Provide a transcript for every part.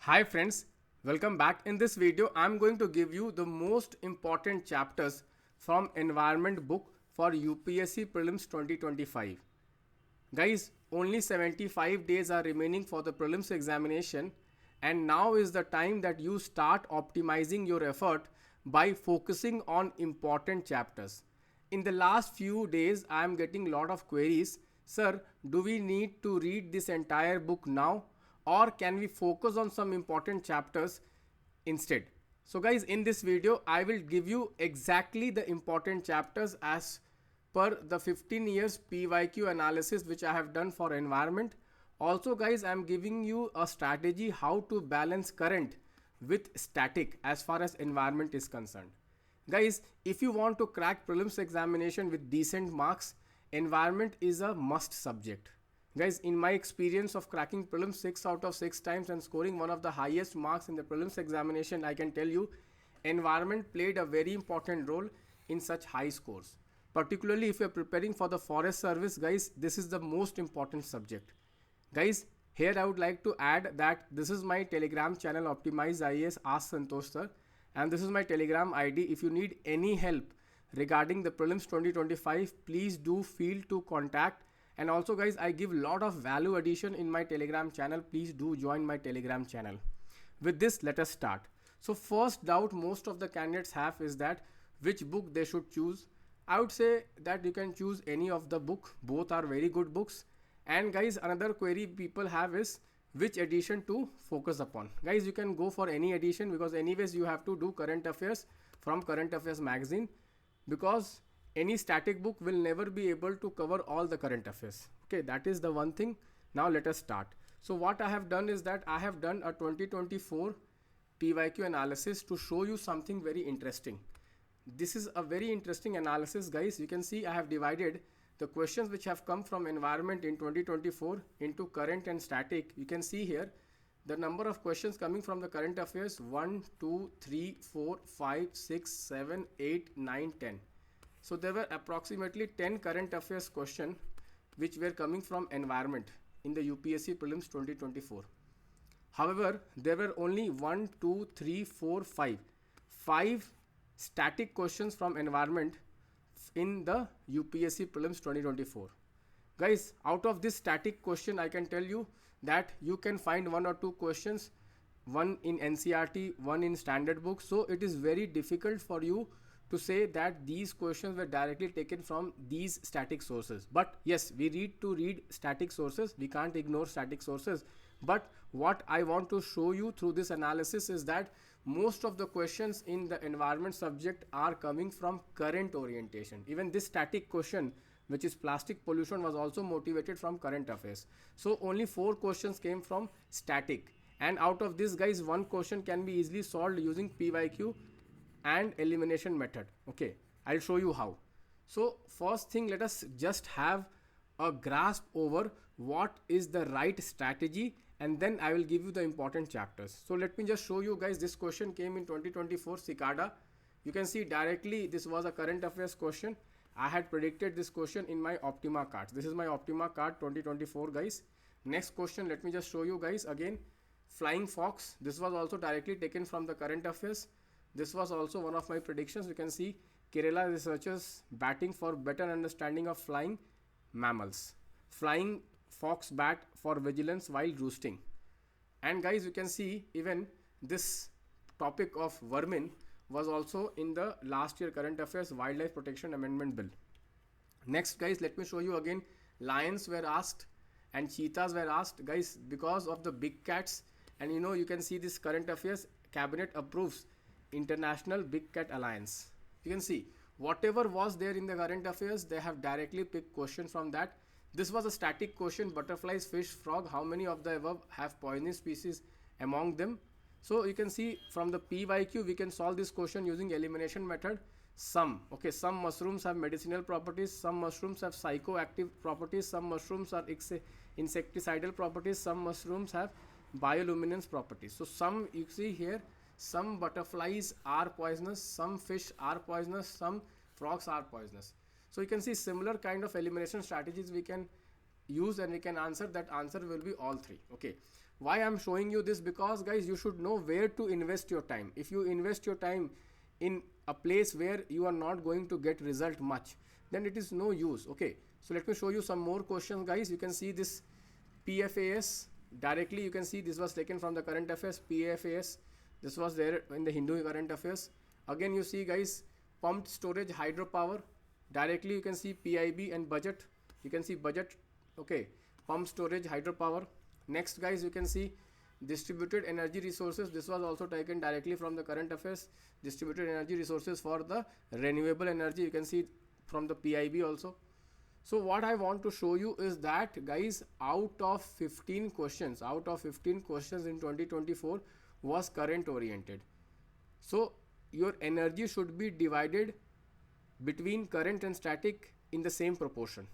Hi friends, welcome back. In this video, I'm going to give you the most important chapters from environment book for UPSC Prelims 2025. Guys, only 75 days are remaining for the prelims examination, and now is the time that you start optimizing your effort by focusing on important chapters. In the last few days, I am getting a lot of queries. Sir, do we need to read this entire book now, or can we focus on some important chapters instead? So guys, in this video, I will give you exactly the important chapters as per the 15 years PYQ analysis which I have done for environment. Also guys, I am giving you a strategy how to balance current with static as far as environment is concerned. Guys, if you want to crack prelims examination with decent marks, environment is a must subject. Guys, in my experience of cracking prelims 6 out of 6 times and scoring one of the highest marks in the prelims examination, I can tell you environment played a very important role in such high scores. Particularly if you're preparing for the forest service, guys, this is the most important subject. Guys, here I would like to add that this is my Telegram channel Optimize IAS Ask Santosh sir, and this is my Telegram ID. If you need any help regarding the prelims 2025, please do feel to contact. And also guys, I give lot of value addition in my Telegram channel. Please do join my Telegram channel. With this, let us start. So first doubt most of the candidates have is that which book they should choose. I would say that you can choose any of the book. Both are very good books. And guys, another query people have is which edition to focus upon. Guys, you can go for any edition because anyways you have to do current affairs from current affairs magazine, because any static book will never be able to cover all the current affairs. Okay, that is the one thing. Now let us start. So what I have done is that I have done a 2024 PYQ analysis to show you something very interesting. This is a very interesting analysis, guys. You can see I have divided the questions which have come from environment in 2024 into current and static. You can see here the number of questions coming from the current affairs: 1, 2, 3, 4, 5, 6, 7, 8, 9, 10. So there were approximately 10 current affairs questions which were coming from environment in the UPSC Prelims 2024. However, there were only 1, 2, 3, 4, 5. 5 static questions from environment in the UPSC Prelims 2024. Guys, out of this static question, I can tell you that you can find 1 or 2 questions, one in NCERT, one in standard book. So it is very difficult for you to say that these questions were directly taken from these static sources. But yes, we need to read static sources. We can't ignore static sources. But what I want to show you through this analysis is that most of the questions in the environment subject are coming from current orientation. Even this static question, which is plastic pollution, was also motivated from current affairs. So only 4 questions came from static. And out of this, guys, 1 question can be easily solved using PYQ and elimination method. Okay, I'll show you how. So first thing, let us just have a grasp over what is the right strategy, and then I will give you the important chapters. So let me just show you guys. This question came in 2024 Cicada. You can see directly this was a current affairs question. I had predicted this question in my Optima cards. This is my Optima card 2024, guys. Next question, let me just show you guys again. Flying fox. This was also directly taken from the current affairs. This was also one of my predictions. You can see Kerala researchers batting for better understanding of flying mammals. Flying fox bat for vigilance while roosting. And guys, you can see even this topic of vermin was also in the last year current affairs wildlife protection amendment bill. Next guys, let me show you again. Lions were asked and cheetahs were asked, guys, because of the big cats. And you can see this current affairs cabinet approves International Big Cat Alliance. You can see whatever was there in the current affairs, they have directly picked questions from that. This was a static question: butterflies, fish, frog, how many of the above have poisonous species among them? So you can see from the PYQ we can solve this question using elimination method. Some mushrooms have medicinal properties, some mushrooms have psychoactive properties, some mushrooms are insecticidal properties, some mushrooms have bioluminescence properties. So some, you see here, some butterflies are poisonous, some fish are poisonous, some frogs are poisonous. So you can see similar kind of elimination strategies we can use, and we can answer that answer will be all 3. Okay, Why I'm showing you this? Because guys, you should know where to invest your time. If you invest your time in a place where you are not going to get result much, then it is no use. Okay, so let me show you some more questions, guys. You can see this PFAS directly. You can see this was taken from the current affairs. PFAS, this was there in the Hindu current affairs. Again, you see guys, pumped storage hydropower, directly you can see PIB and budget. You can see budget. Okay, pump storage hydropower. Next guys, you can see distributed energy resources. This was also taken directly from the current affairs. Distributed energy resources for the renewable energy. You can see from the PIB also. So what I want to show you is that guys, out of 15 questions in 2024 was current oriented. So your energy should be divided between current and static in the same proportion.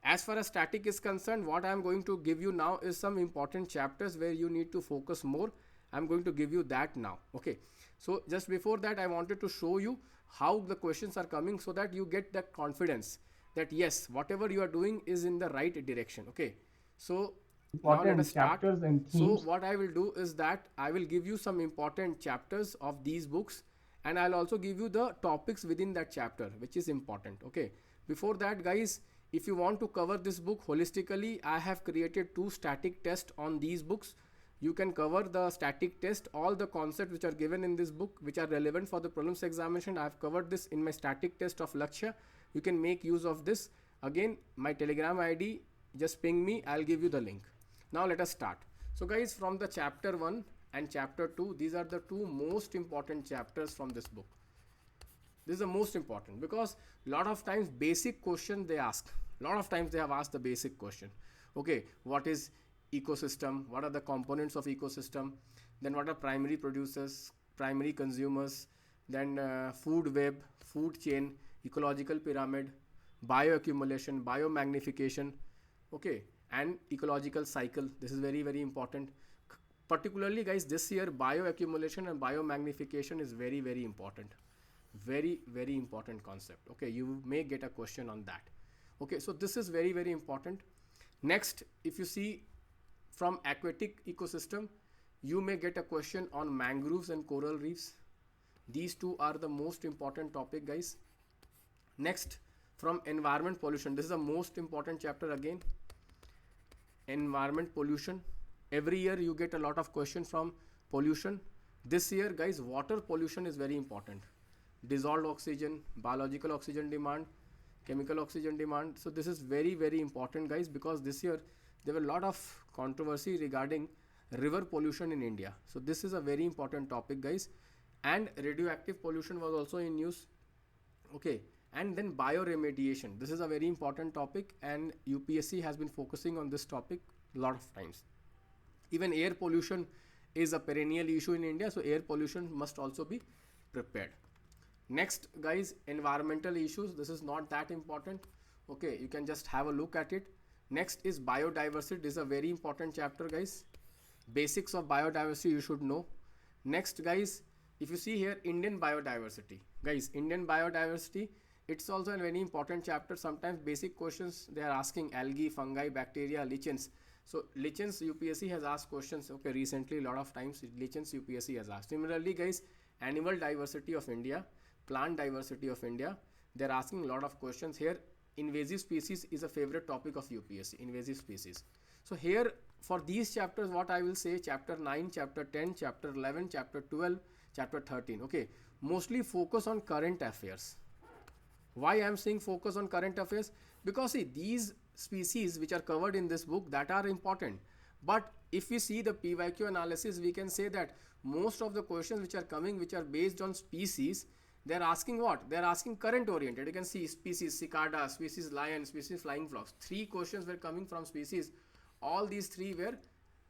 As far as static is concerned, what I am going to give you now is some important chapters where you need to focus more. I am going to give you that now. Okay, so just before that, I wanted to show you how the questions are coming so that you get that confidence that yes, whatever you are doing is in the right direction. Okay, so now let us start. So what I will do is that I will give you some important chapters of these books, and I'll also give you the topics within that chapter which is important. Okay, before that guys, if you want to cover this book holistically, I have created 2 static tests on these books. You can cover the static test, all the concepts which are given in this book which are relevant for the prelims examination. I have covered this in my static test of Lakshya. You can make use of this. Again, my Telegram ID, just ping me, I'll give you the link. Now let us start. So guys, from the chapter 1 and chapter 2, these are the 2 most important chapters from this book. This is the most important because lot of times basic question they ask. Lot of times they have asked the basic question. Okay, what is ecosystem? What are the components of ecosystem? Then what are primary producers, primary consumers? Then food web, food chain, ecological pyramid, bioaccumulation, biomagnification. Okay, and ecological cycle. This is very, very important. Particularly guys, this year bioaccumulation and biomagnification is very, very important. Very, very important concept. Okay, you may get a question on that. Okay, so this is very, very important. Next, if you see from aquatic ecosystem, you may get a question on mangroves and coral reefs. These 2 are the most important topic guys. Next, from environment pollution, this is the most important chapter again. Environment pollution. Every year you get a lot of questions from pollution. This year guys, water pollution is very important. Dissolved oxygen, biological oxygen demand, chemical oxygen demand. So this is very, very important guys, because this year there were a lot of controversy regarding river pollution in India. So this is a very important topic guys. And radioactive pollution was also in news. Okay, and then bioremediation. This is a very important topic, and UPSC has been focusing on this topic a lot of times. Even air pollution is a perennial issue in India, so air pollution must also be prepared. Next guys, environmental issues. This is not that important. Okay, you can just have a look at it. Next is biodiversity. This is a very important chapter guys. Basics of biodiversity you should know. Next guys, if you see here, Indian biodiversity. Guys, Indian biodiversity, it's also a very important chapter. Sometimes basic questions they are asking: algae, fungi, bacteria, lichens. So lichens UPSC has asked questions. Okay, recently a lot of times lichens UPSC has asked. Similarly guys, animal diversity of India, plant diversity of India, they're asking a lot of questions here. Invasive species is a favorite topic of UPSC, invasive species. So here for these chapters, what I will say, chapter 9, chapter 10, chapter 11, chapter 12, chapter 13. Okay, mostly focus on current affairs. Why I am saying focus on current affairs? Because see, these species which are covered in this book, that are important. But if we see the PYQ analysis, we can say that most of the questions which are coming, which are based on species, they are asking what? They are asking current oriented. You can see species cicada, species lion, species flying frogs. 3 questions were coming from species. All these 3 were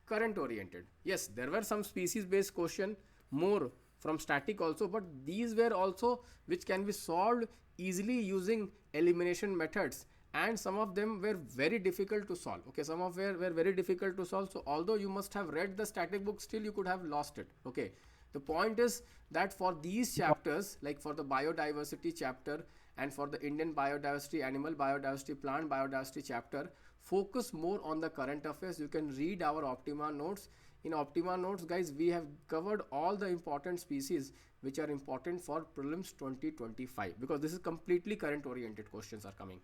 current oriented. Yes, there were some species based question more from static also, but these were also which can be solved easily using elimination methods, and some of them were very difficult to solve. Okay, some of were very difficult to solve. So although you must have read the static book, still you could have lost it. Okay, the point is that for these chapters, like for the biodiversity chapter and for the Indian biodiversity, animal biodiversity, plant biodiversity chapter, focus more on the current affairs. You can read our Optima notes. In Optima notes, guys, we have covered all the important species which are important for prelims 2025, because this is completely current oriented questions are coming.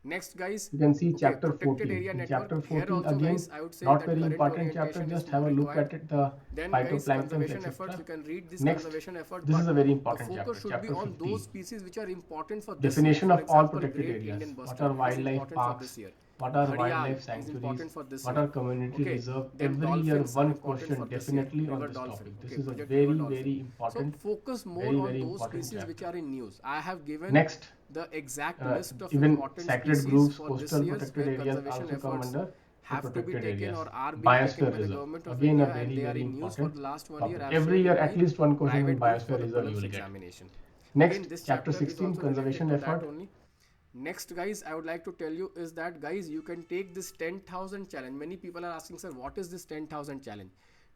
Next, guys, You can see okay, chapter protected 14. area In network. chapter Here 14 also, again, guys, I would say not that very current important chapter, orientation is just have a look required. at it, the Then, guys, phytoplanktons, conservation efforts, you etc. can read this Next, conservation effort, this is but a very the important focus chapter, should be chapter on those 15. species which are important for this year. Definition For of all example, protected great areas. Indian What bustard are is wildlife important for this parks? year. What are Gharial wildlife is sanctuaries? important for this What year. are community Okay, reserve? then Every year dolphins are one important question for this year. definitely on River this dolphin. topic. This Okay, is a project river very, dolphin. very So important, focus more very, on very those important species which chapter. are in news. I have given Next, the exact list of even important sacred species groves, for this coastal year's protected where areas conservation also come efforts under the have to be protected taken areas. or are being taken Biosphere by the reserve, government of again a India, and very, they are very in news for important the last 1 year. topic. I have Every shared year in at my least one question on private group for biosphere the reserve you prelims will get. examination. Again, Next, this chapter chapter is 16, also related conservation to that effort. only. Next, guys, I would like to tell you is that, guys, you can take this 10,000 challenge. Many people are asking, sir, what is this 10,000 challenge?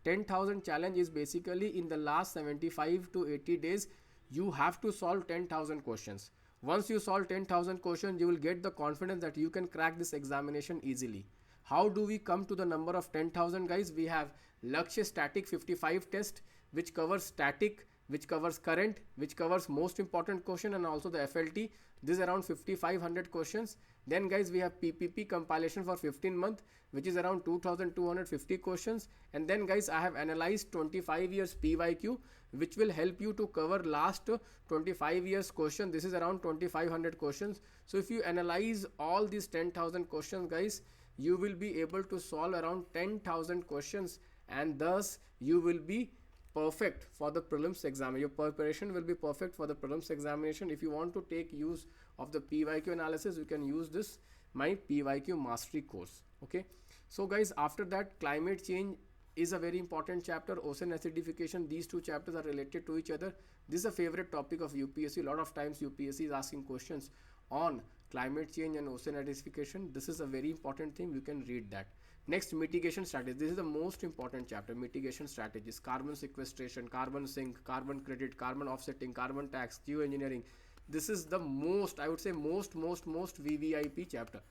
10,000 challenge is basically in the last 75 to 80 days, you have to solve 10,000 questions. Once you solve 10,000 questions, you will get the confidence that you can crack this examination easily. How do we come to the number of 10,000, guys? We have Lakshya Static 55 test, which covers static, which covers current, which covers most important question, and also the FLT. This is around 5,500 questions. Then, guys, we have PPP compilation for 15 month, which is around 2,250 questions. And then, guys, I have analyzed 25 years PYQ, which will help you to cover last 25 years question. This is around 2,500 questions. So if you analyze all these 10,000 questions, guys, you will be able to solve around 10,000 questions, and thus you will be perfect for the prelims exam. Your preparation will be perfect for the prelims examination. If you want to take use of the PYQ analysis, you can use this my PYQ mastery course. Okay, so guys, after that, climate change is a very important chapter. Ocean acidification, these two chapters are related to each other. This is a favorite topic of UPSC. A lot of times UPSC is asking questions on climate change and ocean acidification. This is a very important thing. You can read that. Next, mitigation strategies. This is the most important chapter. Mitigation strategies: carbon sequestration, carbon sink, carbon credit, carbon offsetting, carbon tax, geoengineering. This is the most, I would say, most VVIP chapter.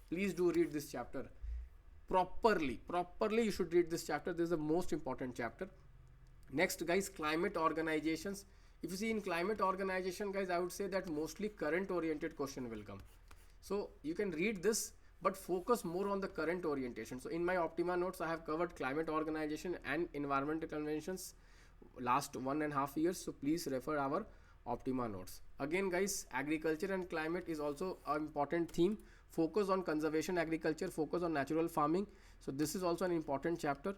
Please do read this chapter properly. You should read this chapter. This is the most important chapter. Next, guys, climate organizations. If you see in climate organization, guys, I would say that mostly current oriented question will come. So you can read this, but focus more on the current orientation. So in my Optima notes, I have covered climate organization and environmental conventions last 1.5 years. So please refer our Optima notes. Again, guys, agriculture and climate is also an important theme. Focus on conservation agriculture, focus on natural farming. So this is also an important chapter.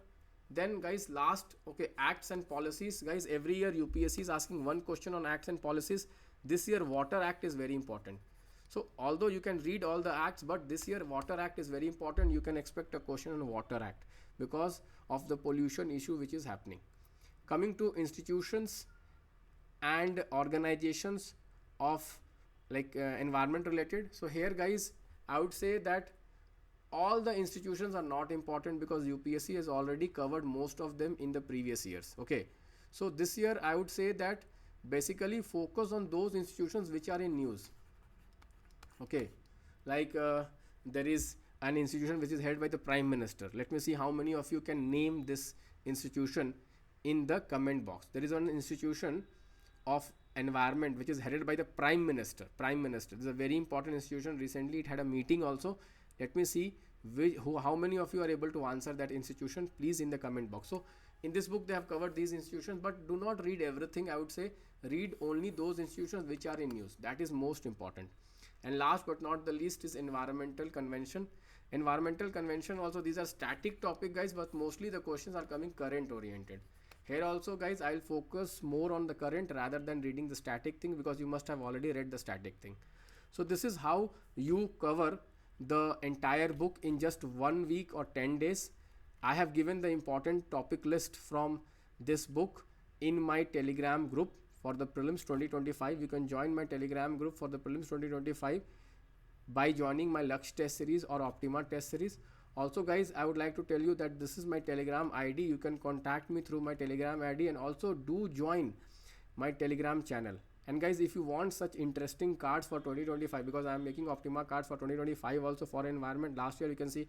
Then, guys, last, okay, acts and policies. Guys, every year UPSC is asking one question on acts and policies. This year Water Act is very important. So although you can read all the acts, but this year Water Act is very important. You can expect a question on Water Act because of the pollution issue which is happening. Coming to institutions and organizations of like environment related. So here, guys, I would say that all the institutions are not important because UPSC has already covered most of them in the previous years. Okay, so this year I would say that basically focus on those institutions which are in news. Okay, like there is an institution which is headed by the Prime Minister. Let me see how many of you can name this institution in the comment box. There is an institution of environment which is headed by the Prime Minister. This is a very important institution. Recently it had a meeting also. Let me see how many of you are able to answer that institution, please, in the comment box. So in this book they have covered these institutions, but do not read everything. I would say read only those institutions which are in news. That is most important. And last but not the least is environmental convention. Environmental convention also, these are static topic, guys, but mostly the questions are coming current oriented. Here also, guys, I'll focus more on the current rather than reading the static thing because you must have already read the static thing. So this is how you cover the entire book in just 1 week or 10 days. I have given the important topic list from this book in my Telegram group for the prelims 2025. You can join my Telegram group for the prelims 2025 by joining my Lakshya test series or Optima test series. Also, guys, I would like to tell you that this is my Telegram ID. You can contact me through my Telegram ID, and also do join my Telegram channel And guys, if you want such interesting cards for 2025, because I am making Optima cards for 2025 also for environment. Last year you can see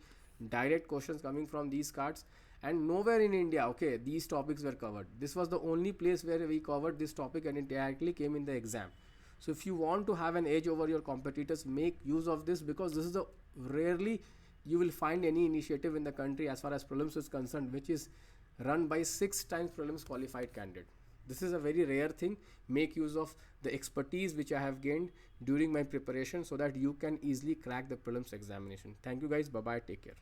direct questions coming from these cards, and nowhere in India, okay, these topics were covered. This was the only place where we covered this topic and it directly came in the exam. So if you want to have an edge over your competitors, make use of this, because this is the rarely you will find any initiative in the country as far as prelims is concerned which is run by 6 times prelims qualified candidate. This is a very rare thing. Make use of the expertise which I have gained during my preparation so that you can easily crack the prelims examination. Thank you guys. Bye bye. Take care.